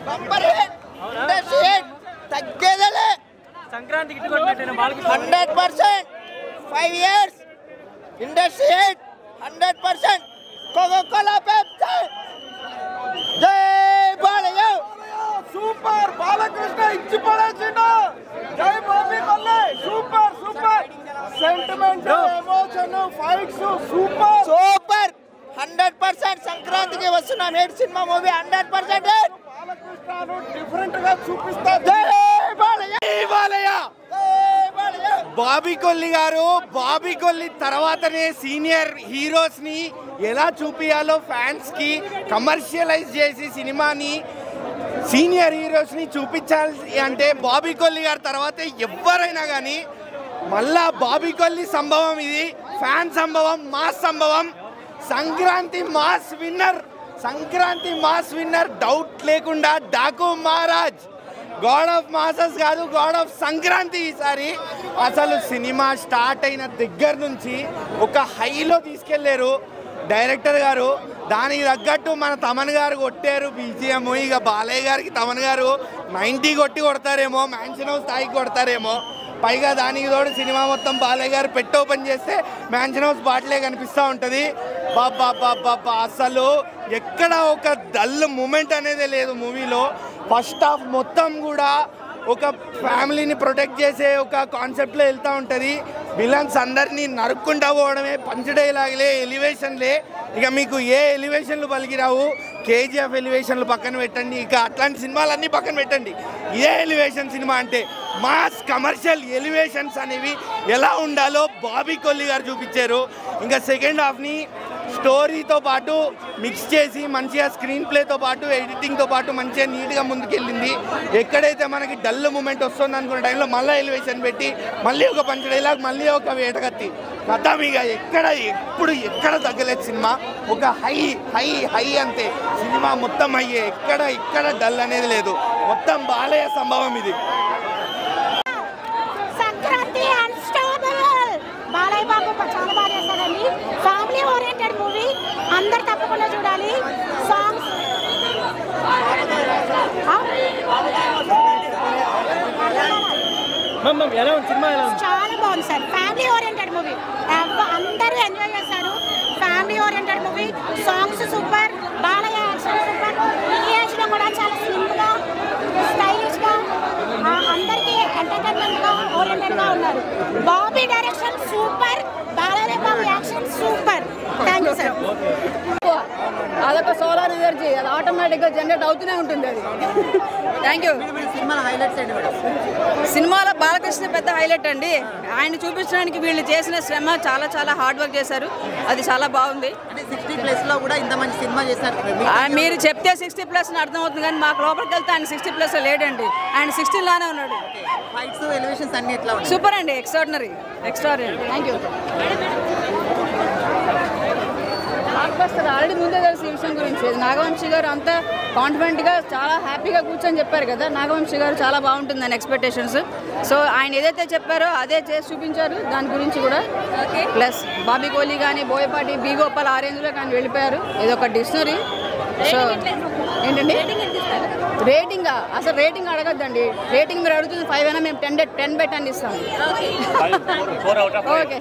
bumper hit industry hit తగ్గేదలే సంక్రాంతికి hit కొట్టినట్టు బాలకి 100% 5 years industry hit 100% Coca Cola Pepsi జై Balayya super Balakrishna ఇచ్చి పడేసిండు జై Bobby Kolli super super sentiment emotion fights super super 100% సంక్రాంతికి వస్తున్నాం హిట్ సినిమా మూవీ 100% బాలకృష్ణను డిఫరెంట్ గా చూపిస్తారు జై బాలయ్య జై బాలయ్య జై బాలయ్య బాబీ కొల్లి గారు బాబీ కొల్లి తర్వాతనే సీనియర్ హీరోస్ ని ఎలా చూపియాలో ఫ్యాన్స్ కి కమర్షియలైజ్ చేసి సినిమాని సీనియర్ హీరోస్ ని చూపించాలి అంటే బాబీ కొల్లి గారి తర్వాత ఎవరైనా కానీ మళ్ళా బాబీ కొల్లి సంభవం ఇది ఫ్యాన్ సంభవం మాస్ సంభవం సంక్రాంతి మాస్ విన్నర్ డౌట్ లేకుండా Daaku Maharaj God of masses కాదు గాడ్ ఆఫ్ సంక్రాంతి ఈసారి అసలు సినిమా స్టార్ట్ అయిన దగ్గర నుంచి ఒక హైలో తీసుకెళ్లారు డైరెక్టర్ గారు దానికి తగ్గట్టు మన తమన్ గారు కొట్టారు బీజిఎం ఇక బాలయ్య గారికి తమన్ గారు 90 కొడతారేమో మ్యాన్షన్ హౌస్ స్థాయికి కొడతారేమో పైగా దానికి తోడు సినిమా మొత్తం బాలయ్య గారు పెట్టి ఓపెన్ చేస్తే మ్యాన్షన్ హౌస్ బాటిలే కనిపిస్తూ ఉంటుంది బాబా అసలు ఎక్కడ ఒక డల్ మూమెంట్ అనేది లేదు మూవీలో ఫస్ట్ హాఫ్ మొత్తం కూడా ఒక ఫ్యామిలీని ప్రొటెక్ట్ చేసే ఒక కాన్సెప్ట్లో వెళ్తూ ఉంటుంది విలన్స్ అందరినీ నరుక్కుంటూ పోవడమే పంచడేలాగలే ఎలివేషన్లే ఇక మీకు ఏ ఎలివేషన్లు పలికిరావు కేజీఎఫ్ ఎలివేషన్లు పక్కన పెట్టండి ఇక అట్లాంటి సినిమాలన్నీ పక్కన పెట్టండి ఏ ఎలివేషన్ సినిమా అంటే మాస్ కమర్షియల్ ఎలివేషన్స్ అనేవి ఎలా ఉండాలో బాబీ కొల్లి గారు చూపించారు ఇంకా సెకండ్ హాఫ్ని స్టోరీతో పాటు మిక్స్ చేసి మంచిగా స్క్రీన్ ప్లేతో పాటు ఎడిటింగ్తో పాటు మంచిగా నీట్గా ముందుకెళ్ళింది ఎక్కడైతే మనకి డల్ మూమెంట్ వస్తుంది అనుకున్న టైంలో మళ్ళీ ఎలివేషన్ పెట్టి మళ్ళీ ఒక పంచ డైలాగ్ మళ్ళీ ఒక వేటకత్తి కథ ఇక ఎక్కడ తగ్గలేదు సినిమా ఒక హై అంతే సినిమా మొత్తం అయ్యే ఇక్కడ డల్ అనేది లేదు మొత్తం బాలయ్య సంభవం ఇది సంక్రాంతి అన్స్టాపబుల్ బాలయ్య బాబు చాలా బాగా చేశారండి ఫ్యామిలీ ఓరియంటెడ్ మూవీ అందరు తప్పకుండా చూడాలి సాంగ్స్ చాలా బాగుంది సార్ ఫ్యామిలీ ఓరియంటెడ్ మూవీ అందరూ ఎంజాయ్ చేశారు family oriented movie songs super Balayya action super ఈ ఏజ్లో కూడా చాలా స్లిమ్గా స్టైలిష్గా అందరికీ ఎంటర్టైన్మెంట్గా ఓరియంటెడ్గా ఉన్నారు Bobby direction super Balayya Babu action super thank you sir అదొక సోలార్ ఎనర్జీ అది ఆటోమేటిక్గా జనరేట్ అవుతూనే ఉంటుంది అది థ్యాంక్ యూ సినిమాలో బాలకృష్ణ పెద్ద హైలైట్ అండి ఆయన చూపించడానికి వీళ్ళు చేసిన శ్రమ చాలా హార్డ్ వర్క్ చేశారు అది చాలా బాగుంది 60+ కూడా ఇంత మంచి సినిమా చేశారు మీరు చెప్తే 60+ అని అర్థమవుతుంది కానీ మాకు లోపలికి వెళ్తే ఆయన 60+ లేడండి ఆయన 16 లానే ఉన్నాడు ఫైట్స్ ఎలివేషన్స్ అన్ని ఎట్లా సూపర్ అండి ఎక్స్ట్రాడినరీ థ్యాంక్ యూ ఆల్రెడీ ముందే తెలుసు ఈ విషయం గురించి నాగవంశీ గారు అంతా కాన్ఫిడెంట్గా చాలా హ్యాపీగా కూర్చొని చెప్పారు కదా నాగవంశీ గారు చాలా బాగుంటుందని ఎక్స్పెక్టేషన్స్ సో ఆయన ఏదైతే చెప్పారో అదే చేసి చూపించారు దాని గురించి కూడా ప్లస్ బాబీ కోహ్లీ కానీ బోయపాటి బి గోపాల్ ఆ రేంజ్లో కానీ వెళ్ళిపోయారు ఇది ఒక డిక్షనరీ సో ఏంటండి రేటింగా అసలు రేటింగ్ అడగద్దండి రేటింగ్ మీరు అడుగుతుంది 5 అయినా మేము 10 బై 10 ఇస్తాము ఓకే